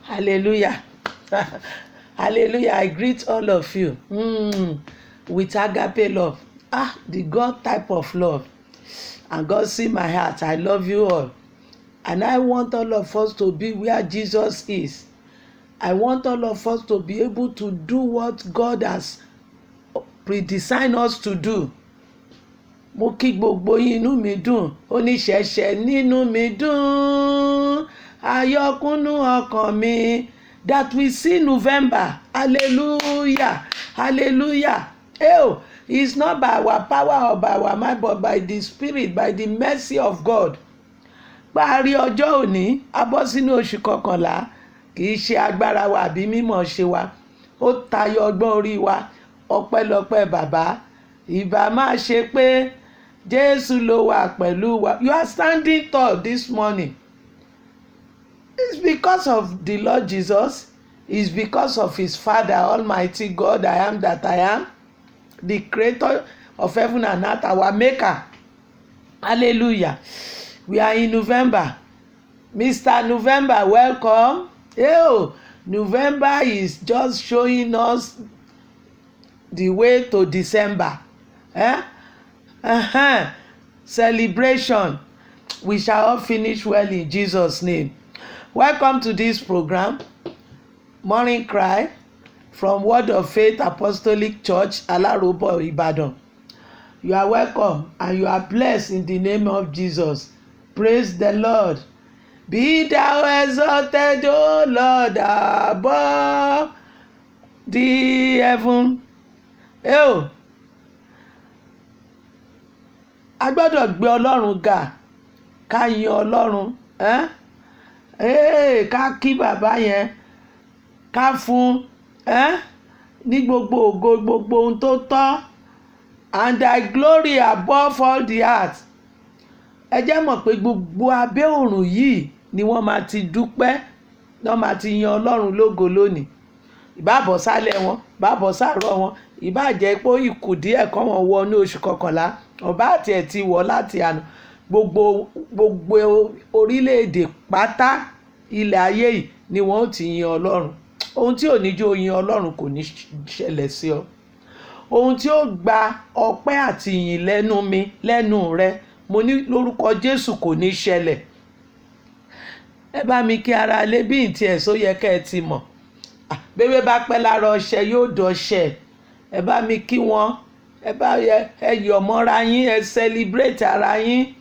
Hallelujah. Hallelujah. I greet all of you with agape love. The God type of love. And God see my heart. I love you all. And I want all of us to be where Jesus is. I want all of us to be able to do what God has predesigned us to do. Mo kí gbogbo yín, inú mi dùn, oníṣẹ̀ṣẹ̀ nínú mi dùn, ayọ̀kúnnú ọkàn mi, that we see November. Hallelujah. Hallelujah. It's not by our power or by our might, but by the Spirit, by the mercy of God. Parí ọjọ́ òní, a bọ́ sínú oṣù kọkànlá, kì í ṣe agbára wa àbí mímọ̀ ṣe wa, ó tayọ ọgbọ́n orí wa, ọpẹ́lọpẹ́ bàbá. Ìbá máa ṣe pé Jésù ló wà pẹ̀lú wa. You are standing tall this morning. It's because of the Lord Jesus. It's because of his Father, Almighty God, I am that I am, the creator of heaven and earth, our maker. Hallelujah. We are in November. Mr. November, welcome. November is just showing us the way to December. Celebration. We shall all finish well in Jesus' name. Welcome to this program, Morning Cry, from Word of Faith Apostolic Church, Alarobo, Ibadan. You are welcome and you are blessed in the name of Jesus. Praise the Lord. Be thou exalted, O Lord, above the heaven. A gbọ́dọ̀ gbé Ọlọ́run ga, ká yin Ọlọ́run, ká kí bàbá yẹn, ká fún ní gbogbo ògo, gbogbo ohun tó tọ́, and thy glory above all the earth. Ẹ jẹ́ mọ̀ pé gbogbo abẹ́ ọ̀run yìí ni wọ́n máa ti dúpẹ́, wọ́n máa ti yan Ọlọ́run lógo lónìí. Ìbá bọ́ sálẹ̀ wọn, ìbá bọ́ sàárọ̀ wọn, ìbá jẹ́ pé ìkù díẹ̀ kan wọn wọ ní oṣù kọkànlá, ọba àti ẹ̀ ti wọ̀ láti àná. Gbogbo orílẹ̀-èdè pátá ilẹ̀ ayé yìí ni wọ́n ó ti yan Ọlọ́run. Ohun tí ò ní jó yin Ọlọ́run kò ní ṣẹlẹ̀ sí ọ. Ohun tí ó gba ọpẹ́ àti ìyìn lẹ́nu mi, lẹ́nu rẹ, mo ní lórúkọ Jésù kò ní ṣẹlẹ̀. Ẹ bá mi kí ara lé bí ìtì ẹ̀ só yẹ kẹ́ ẹ ti mọ̀. Bébé bá pẹ́ lára ọṣẹ yóò dọṣẹ. Ẹ bá mi kí wọn, ẹ yọ̀ mọ́ra yín, ẹ celebrate ara yín.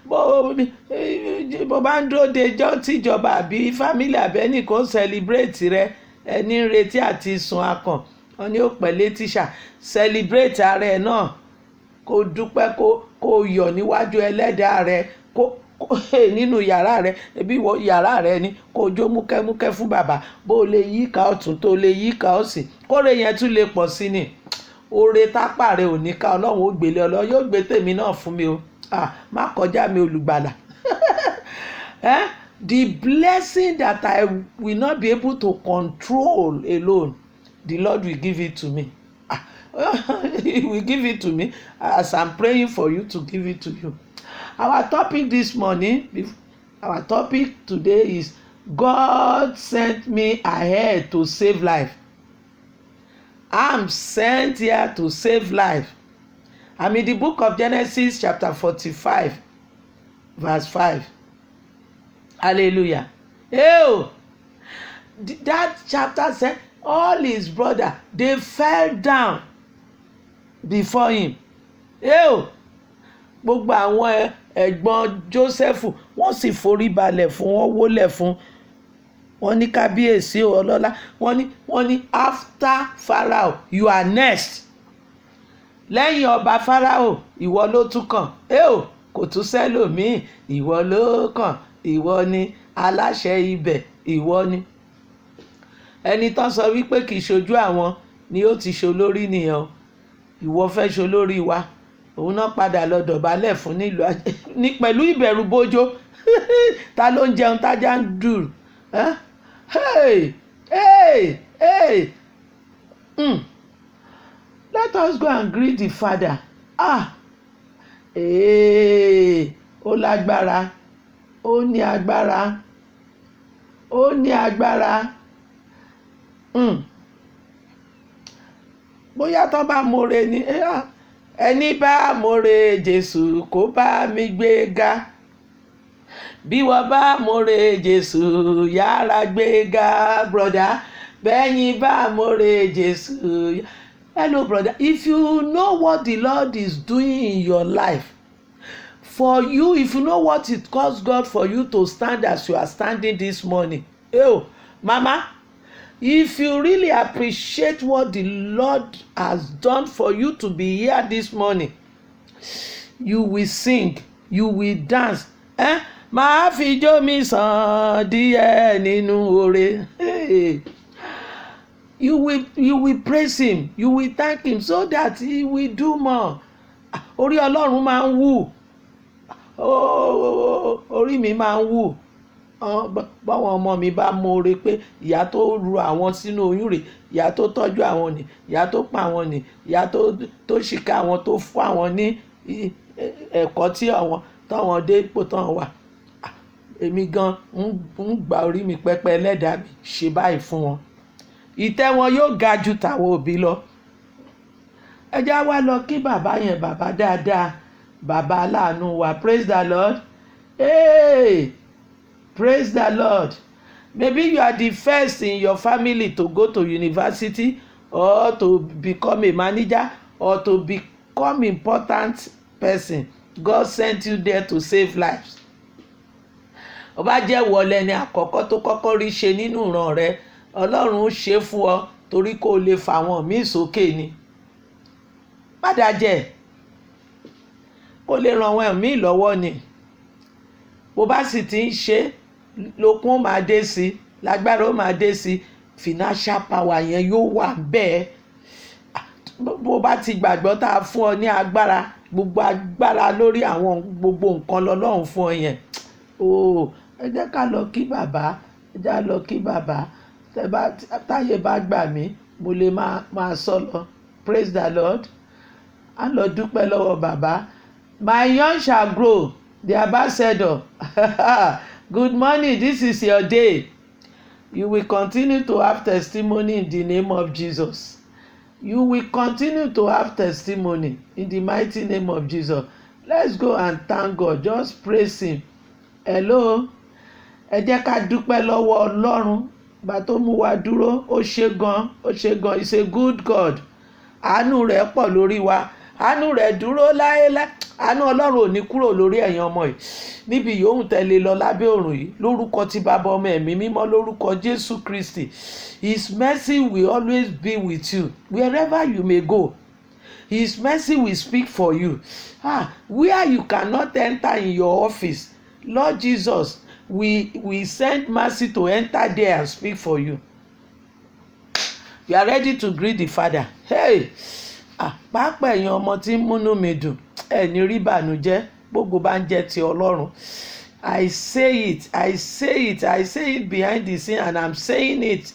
Bó bá ń dúró de ijọ́ tíjọba àbí family àbẹ́nì kò celebrate rẹ, ẹni ń retí àti sùn akàn, wọn ni ó pẹ̀lẹ́ tíṣà. Celebrate ara ẹ náà, kó dúpẹ́, kó yọ̀ níwájú ẹlẹ́dàá rẹ, nínú yàrá rẹ, ẹbí wọ yàrá rẹ ni, kó jó múkẹ́múkẹ́ fún bàbá. Bó o lè yíká ọ̀tún tó lè yíká òsì, kóre yẹn tún lè pọ̀ sí ni. Oore tápà rẹ ò ní ká, Ọlọ́run ó gbélé Ọlọ́run yóò gbé tèmi náà fún mi o. Má kọjá mi olùgbàlà. The blessing that I will not be able to control alone, the Lord will give it to me. He will give it to me as I'm praying for you to give it to you. Our topic this morning, our topic today is God sent me ahead to save life. I'm sent here to save life. I'm in the book of Genesis chapter 45 verse 5. Hallelujah. That chapter said all his brothers, they fell down before him. Gbogbo àwọn ẹ̀gbọ́n Joseph wọ́n sì forí balẹ̀ fún, wọ́n wólẹ̀ fún. Wọ́n ní kábíyèsí ọlọ́lá, wọ́n ní after Pharaoh you are next. Lẹ́yìn ọba Pharaoh ìwọ ló tún kàn. Kò tún sẹ́lòmíì, ìwọ ló kàn, ìwọ ni aláṣẹ ibẹ̀, ìwọ ni. Ẹni tán sọ wípé kì í ṣojú àwọn ni ó ti ṣolórí nìyẹn. Ìwọ fẹ́ ṣolórí wa. Òun náà padà lọ dọ̀bálẹ̀ fún ní pẹ̀lú ìbẹ̀rù bójó. Ta ló ń jẹun tájá ń dùn? Let us go and greet the Father. Ó lágbára, ó ní agbára. ó ní agbára. Bóyá tó bá more ni ẹni bá more Jésù kó bá mi gbé ga. Bí wọ́n bá more Jésù yára gbé ga, brother. Bẹ́yìn bá more Jésù. Hello, brother. If you know what the Lord is doing in your life, for you, if you know what it costs God for you to stand as you are standing this morning, mama, if you really appreciate what the Lord has done for you to be here this morning, you will sing, you will dance. Màá fi jó mi sàn díẹ̀ nínú oore. You will praise him, you will thank him so that he will do more. Orí Ọlọ́run máa ń wù. Orí mi máa ń wù. Báwọn ọmọ mi bá more pé ìyá tó ru àwọn sínú oyún rẹ̀, ìyá tó tọ́jú àwọn ni, ìyá tó pa àwọn ni, ìyá tó ṣìkà àwọn, tó fún àwọn ní ẹ̀kọ́ tí àwọn táwọn dé ipò tán wà. Èmi gan ń gba orí mi pẹ́pẹ́ Ẹlẹ́dàá mi ṣe báyìí fún wọn. Ìtẹ́ wọn yóò ga ju tàwọn òbí lọ. Ẹ já wá lọ kí bàbá yẹn, bàbá dáadáa, bàbá aláàánú wa. Praise the Lord. Hey, praise the Lord. Maybe you are the first in your family to go to university or to become a manager or to become important person. God sent you there to save lives. Ó bá jẹ́ wọlé ni àkọ́kọ́ tó kọ́kọ́ rí ṣe nínú ìran rẹ, Ọlọ́run ó ṣe fún ọ torí kó lè fà wọ́n míì sókè ni. Má dájẹ́, kó lè ràn wọ́n míì lọ́wọ́ ni. Bó bá sì ti ń ṣe, lókun ó máa dé sí, lágbára ó máa dé sí, financial power yẹn yóò wà bẹ́ẹ̀. Bó bá ti gbàgbọ́ tá a fún ọ ní agbára, gbogbo agbára lórí àwọn gbogbo nǹkan lọ́lọ́run fún ọ yẹn. Ẹ jẹ́ ká lọ kí bàbá, ẹ jẹ́ lọ kí bàbá. Táyé bá gbà mí, mo lè máa sọ lọ. Praise the Lord. A lọ dúpẹ́ lọ́wọ́ bàbá. My young shall grow, the ambassador. Good morning, this is your day. You will continue to have testimony in the name of Jesus. You will continue to have testimony in the mighty name of Jesus. Let's go and thank God. Just praise him. Hello. Ẹ jẹ́ ká dúpẹ́ lọ́wọ́ Ọlọ́run. Bá tó mú wa dúró, ó ṣe gan, ó ṣe gan. He's a good God. Àánú rẹ̀ pọ̀ lórí wa. Àánú rẹ̀ dúró láéláé. Àánú Ọlọ́run ò ní kúrò lórí ẹ̀yin ọmọ yìí. Níbi yòówù tẹ́lẹ̀ lọ lábẹ́ ọ̀run yìí, lórúkọ ti Bàbá, Ọmọ, Ẹ̀mí Mímọ́, lórúkọ Jésù Kristi. His mercy will always be with you wherever you may go. His mercy will speak for you. Where you cannot enter in your office, Lord Jesus, we send mercy to enter there and speak for you. You are ready to greet the Father. Hey, pàápàá ẹ̀yin ọmọ tí ń múnú mi dùn, ẹ ní rí ìbànújẹ́ gbogbo bá ń jẹ́ ti Ọlọ́run. I say it behind the scene, and I'm saying it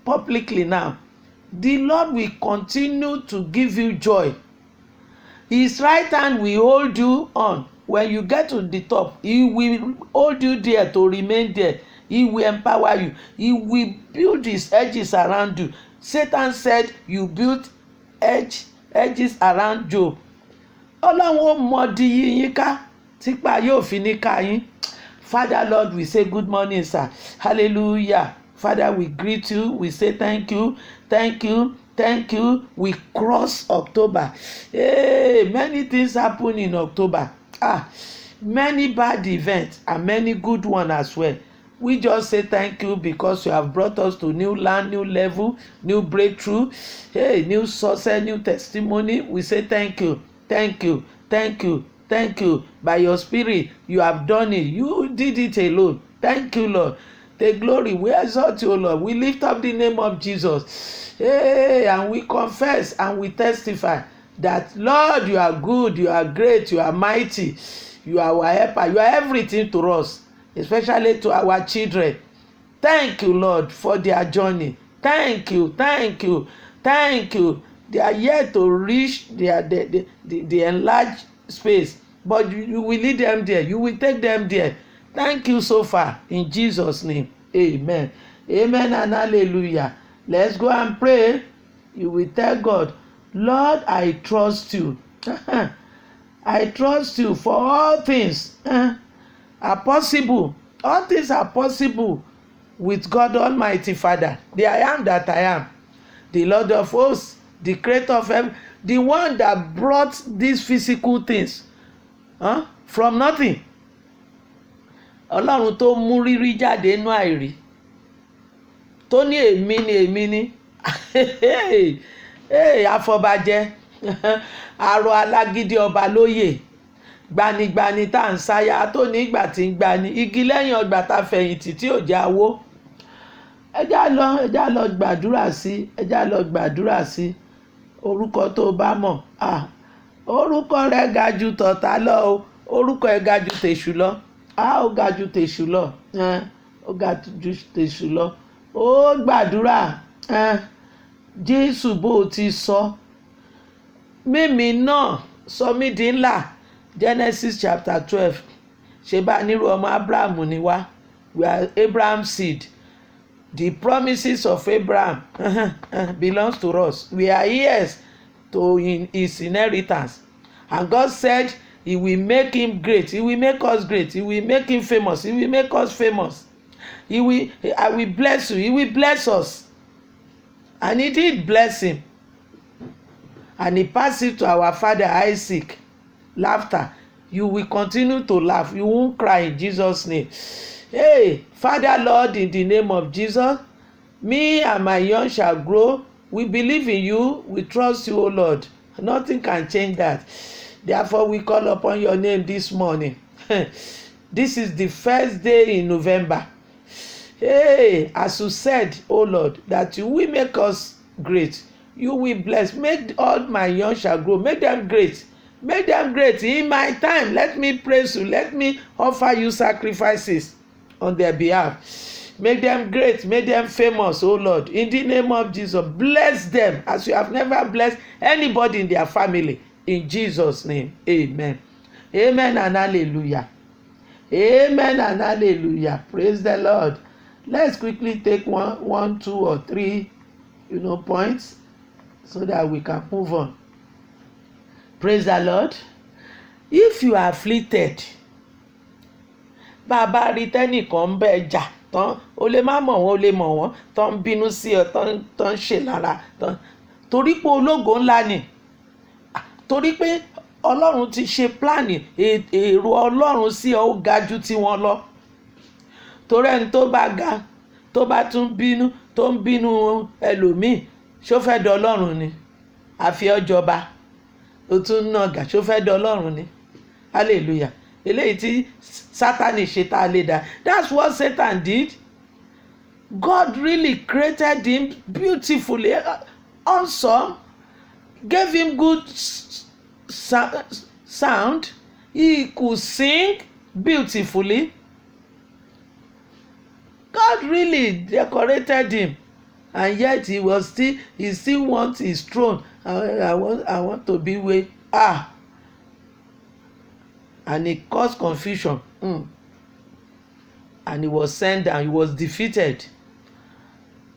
publicly now. The Lord will continue to give you joy. His right hand will hold you on. When you get to the top, he will hold you there to remain there. He will empower you. He will build his edges around you. Satan said you built edges around Job. Ọlọ́run ó mọ̀dí yín ká típa yóò fi ní ká yín. Father, Lord, we say good morning, sir. Hallelujah. Father, we greet you. We say thank you. Thank you. Thank you. We cross October. Hey, many things happen in October. Many bad events and many good ones as well. We just say thank you because you have brought us to new land, new level, new breakthrough, new success, new testimony. We say thank you, thank you, thank you, thank you. By your spirit, you have done it. You did it alone. Thank you, Lord. The glory, we exalt you, Lord. We lift up the name of Jesus. And we confess and we testify that, Lord, you are good, you are great, you are mighty, you are our helper, you are everything to us, especially to our children. Thank you, Lord, for their journey. Thank you, thank you, thank you. They are yet to reach the enlarged space, but you will lead them there. You will take them there. Thank you so far, in Jesus' name. Amen. Amen and hallelujah. Let's go and pray. You will tell God, Lord, I trust you. I trust you for all things are possible. All things are possible with God Almighty Father, the I am that I am, the Lord of hosts, the creator of heaven, the one that brought these physical things from nothing. Ọlọ́run tó mú rírí jáde nínú àìrí, tó ní èmi ni afọbajẹ arọ alágídí ọba lóyè, gbanigbani tá à ń sáyà tó ní ìgbà tí ń gbani, igi lẹ́yìn ọgbà tá fẹ̀yìntì tí ò já wó. ẹjá lọ gbàdúrà sí orúkọ tó bá mọ̀. Orúkọ rẹ̀ ga jù tọ̀tá lọ o, orúkọ ẹ̀ ga jù tèṣù lọ. Ó ga jù tèṣù lọ, ó ga jù tèṣù lọ. Ó gbàdúrà, Jésù bó o ti sọ mímí náà sọ mí di ńlá. Genesis chapter 12. ṣe bá nírú ọmọ Abraham ni wá, we are Abraham's seed. The promises of Abraham belongs to us. We are heirs to his inheritance. And God said he will make him great. He will make us great. He will make him famous. He will make us famous. I will bless you. He will bless us. And he did bless him. And he passed it to our father Isaac. Laughter. You will continue to laugh. You won't cry in Jesus' name. Hey, Father, Lord, in the name of Jesus, me and my young shall grow. We believe in you. We trust you, O Lord. Nothing can change that. Therefore, we call upon your name this morning. This is the first day in November. Hey, as you said, O Lord, that you will make us great. You will bless. Make all my young shall grow. Make them great. Make them great. In my time, let me praise you. Let me offer you sacrifices on their behalf. Make them great. Make them famous, O Lord. In the name of Jesus, bless them as you have never blessed anybody in their family. In Jesus' name, amen. Amen and hallelujah. Amen and hallelujah. Praise the Lord. Let's quickly take one, 2 or 3, points so that we can move on. Praise the Lord. If you are afflicted, bàbá rí tẹ́nìkan ń bẹ jà tán, o lè má mọ̀ wọ́n, o lè mọ̀ wọ́n, tán ń bínú sí ọ, tán ń ṣe lára, torí pé ológo ńlá ni, torí pé Ọlọ́run ti ṣe pláàni, èrò Ọlọ́run sí ọ ó ga jù tiwọn lọ. Torí ẹni tó bá ga, tó bá tún bínú, tó ń bínú ẹlòmíì, ṣó fẹ́ dọ Ọlọ́run ni? Àfi ọjọba, ó tún nàgà, ṣó fẹ́ dọ Ọlọ́run ni? Hallelujah. Eléyìí tí Sátánì ṣe tá a lè dá. That's what Satan did. God really created him beautifully, awesome, gave him good sound. He could sing beautifully. God really decorated him, and yet he still wants his throne. I want to be with and it caused confusion. And he was sent down. He was defeated.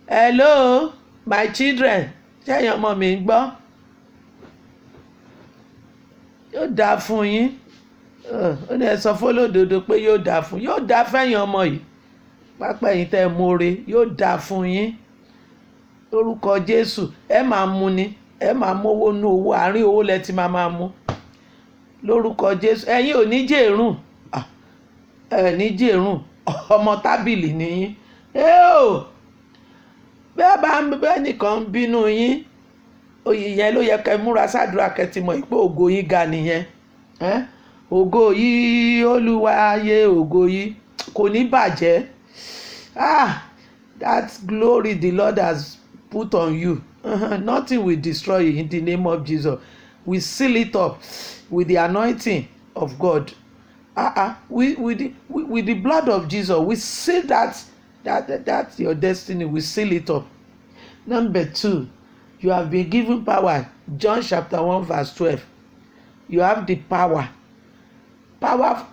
Hello, my children. Ṣẹ́yìn ọmọ mi ń gbọ́? Yóò dáa fún yín. Ó ní ẹ sọ fólódodo pé yóò dáa fún yín. Yóò dáa fẹ́yìn ọmọ yìí. Pápá ẹ̀yin tẹ́ ẹ mọ̀ọ́re, yóò dáa fún yín. Lórúkọ Jésù, ẹ máa mú ni. Ẹ máa mówó nú owó, àárín owó lẹ ti máa mú. Lórúkọ Jésù, ẹ̀yin ò ní jèrún. Ẹ ní jèrún. Ọmọ tábìlì ni yín. Bẹ́ẹ̀ bá bẹ́ẹ̀ nìkan bínú yín, oyè yẹn ló yẹ kẹ́ múra sádùúrà kẹ́ ti mọ̀ pé ògo yín ga nìyẹn. Ògo yìí, Olúwa ayé ògo yìí kò ní bàjẹ́. That glory the Lord has put on you, nothing will destroy you in the name of Jesus. We seal it up with the anointing of God. With the blood of Jesus, we seal that your destiny. We seal it up. Number 2, you have been given power. John chapter 1 verse 12. You have the power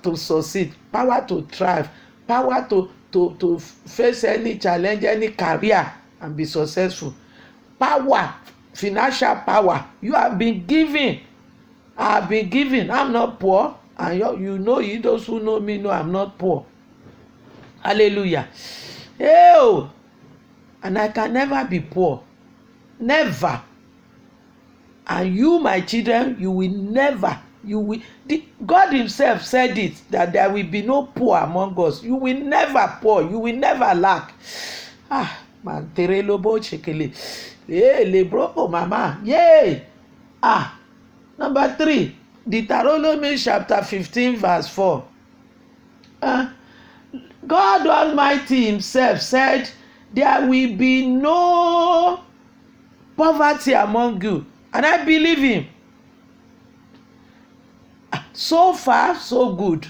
to succeed, power to thrive, power to face any challenge, any career, and be successful. Power, financial power, you have been given. I have been given. I'm not poor, and you those who know me know I'm not poor. Hallelujah. Hey, and I can never be poor, never. And you, my children, you will never. God himself said it, that there will be no poor among us. You will never poor. You will never lack. Mantere lobo chekele. Lebropo mama. Yay. Number 3, Deuteronomy chapter 15 verse 4. God Almighty himself said, there will be no poverty among you. And I believe him. So far, so good.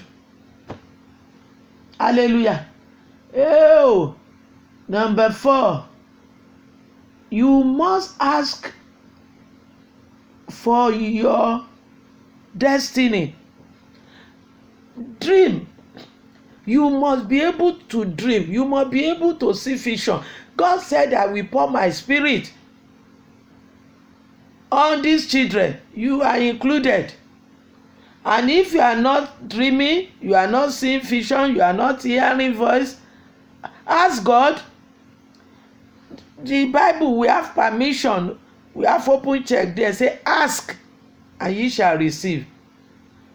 Hallelujah. Number 4, you must ask for your destiny. Dream. You must be able to dream. You must be able to see vision. God said, I will pour my spirit on these children. You are included. And if you are not dreaming, you are not seeing vision, you are not hearing voice, ask God. The Bible, we have permission, we have open check there. Say, ask and ye shall receive.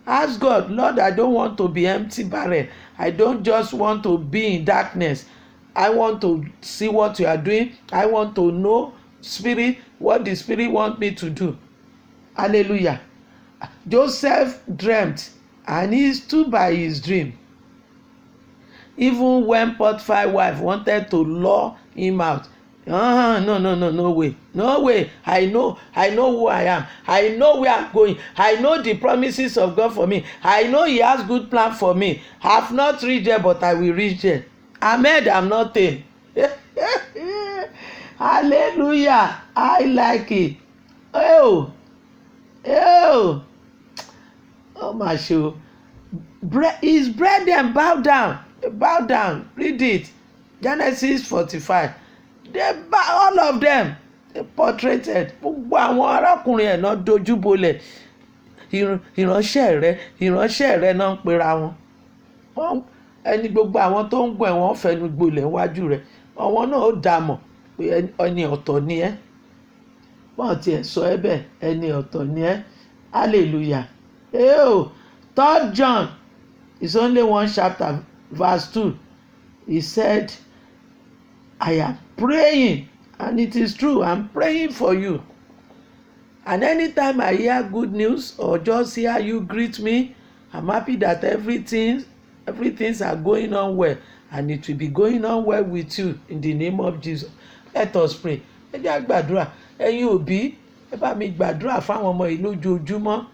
Ask God, Lord, I don't want to be empty barrel. I don't just want to be in darkness. I want to see what you are doing. I want to know spirit, what the spirit wants me to do. Hallelujah. Joseph dreamt, and he stood by his dream. Even when Potiphar's wife wanted to lure him out. No way. I know who I am. I know where I'm going. I know the promises of God for me. I know he has good plan for me. I have not reached there, but I will reach there. Ahmed, I'm nothing. Hallelujah. I like it. Oh my show. Is bread and bow down. Read it. Genesis 45. All of them portrayed. Gbogbo àwọn arákùnrin ẹ̀ náà dojú bolẹ̀. Ìránṣẹ́ rẹ náà ń pera wọn. Ẹni gbogbo àwọn tó ń gbọ́ ẹ̀ wọ́n fẹnu gbolẹ̀ níwájú rẹ̀. Àwọn náà ó dàmọ̀ pé ẹni ọ̀tọ̀ ni ẹ́. Wọ́n ti ẹ̀ sọ ẹ́ bẹ́ẹ̀, ẹni ọ̀tọ̀ ni ẹ́. Hallelujah. 3 John is only 1 chapter, verse 2. He said, I am praying, and it is true, I'm praying for you. And anytime I hear good news or just hear you greet me, I'm happy that everything's are going on well, and it will be going on well with you in the name of Jesus. Let us pray. Ẹ jẹ́ á gbàdúrà. Ẹ̀yin òbí, ẹ bá mi gbàdúrà fáwọn ọmọ yìí lójoojúmọ́.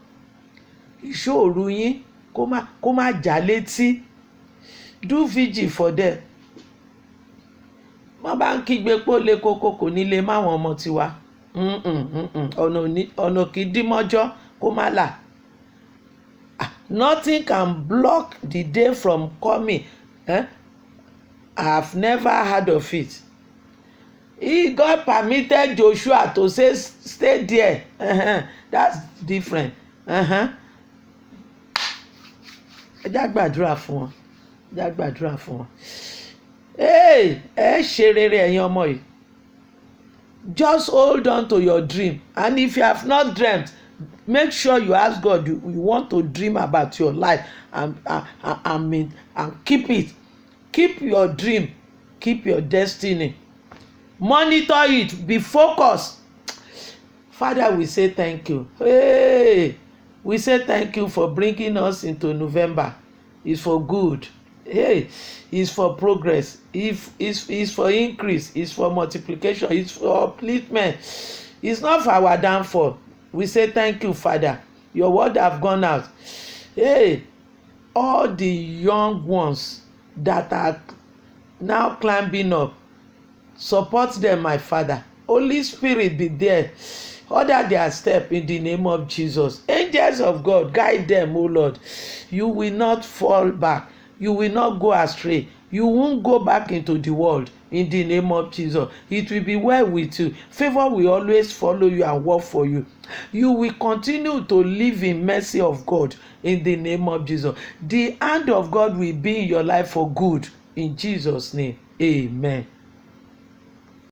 Ìṣòro yín kó má já létí. Do vigil for them. Wọ́n bá ń kígbe pé ó le koko kò ní lè máwọn ọmọ tiwa. Ọ̀nà kì í dí mọ́jọ́ kó má là. Nothing can block the day from coming. I have never heard of it. God permitted Joshua to say, stay there. That's different. Ẹ já gbàdúrà fún wọn. Ẹ ṣe rere ẹ̀yin ọmọ yìí. Just hold on to your dream, and if you have not dreamt, make sure you ask God. You want to dream about your life and keep it. Keep your dream. Keep your destiny. Monitor it. Be focused. Father, we say thank you. We say thank you for bringing us into November. It's for good. It's for progress. It's for increase. It's for multiplication. It's for upliftment. It's not for our downfall. We say thank you, Father. Your word have gone out. All the young ones that are now climbing up, support them, my Father. Holy Spirit, be there. Order their step in the name of Jesus. Angels of God, guide them, O Lord. You will not fall back. You will not go astray. You won't go back into the world in the name of Jesus. It will be well with you. Favor will always follow you and work for you. You will continue to live in mercy of God in the name of Jesus. The hand of God will be in your life for good in Jesus' name. Amen.